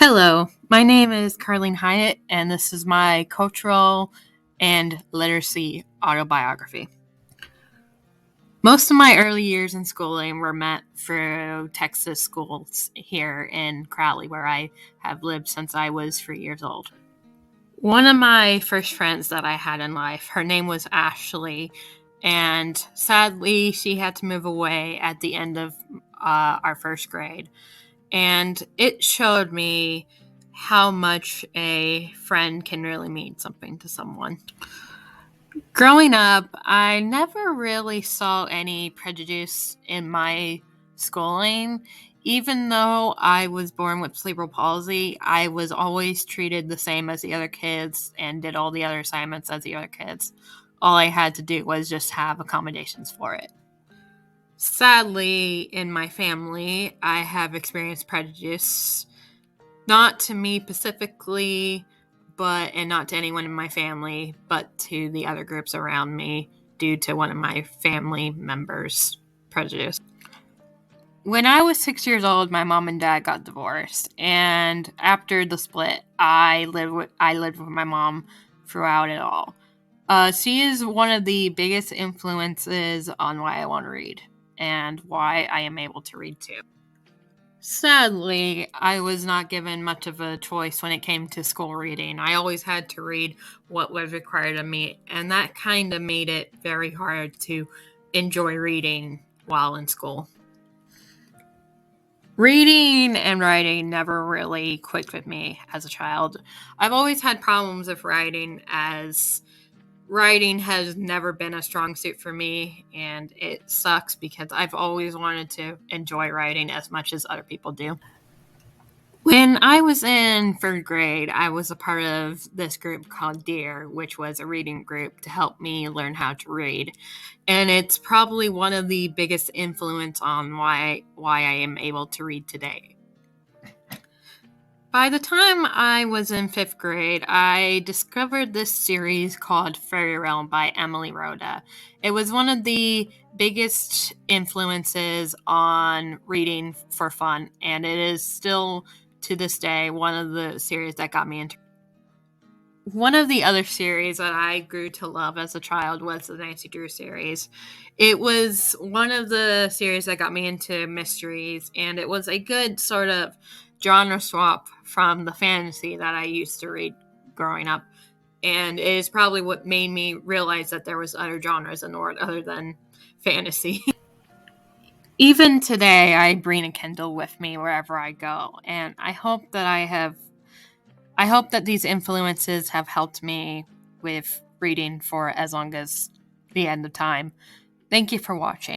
Hello, my name is Carlene Hyatt, and this is my cultural and literacy autobiography. Most of my early years in schooling were met through Texas schools here in Crowley, where I have lived since I was 3 years old. One of my first friends that I had in life, her name was Ashley, and sadly, she had to move away at the end of our first grade. And it showed me how much a friend can really mean something to someone. Growing up, I never really saw any prejudice in my schooling. Even though I was born with cerebral palsy, I was always treated the same as the other kids and did all the other assignments as the other kids. All I had to do was just have accommodations for it. Sadly, in my family, I have experienced prejudice, not to me specifically, and not to anyone in my family, but to the other groups around me due to one of my family members' prejudice. When I was 6 years old, my mom and dad got divorced, and after the split, I lived with my mom throughout it all. She is one of the biggest influences on why I want to read and why I am able to read too. Sadly, I was not given much of a choice when it came to school reading. I always had to read what was required of me, and that kind of made it very hard to enjoy reading while in school. Reading and writing never really clicked with me as a child. I've always had problems with writing, as writing has never been a strong suit for me, and it sucks because I've always wanted to enjoy writing as much as other people do. When I was in third grade, I was a part of this group called DEAR, which was a reading group to help me learn how to read. And it's probably one of the biggest influence on why I am able to read today. By the time I was in fifth grade, I discovered this series called Fairy Realm by Emily Rhoda. It was one of the biggest influences on reading for fun, and it is still, to this day, one of the series that got me into. One of the other series that I grew to love as a child was the Nancy Drew series. It was one of the series that got me into mysteries, and it was a good sort of genre swap from the fantasy that I used to read growing up. And it is probably what made me realize that there was other genres in the world other than fantasy. Even today, I bring a Kindle with me wherever I go, and I hope that these influences have helped me with reading for as long as the end of time. Thank you for watching.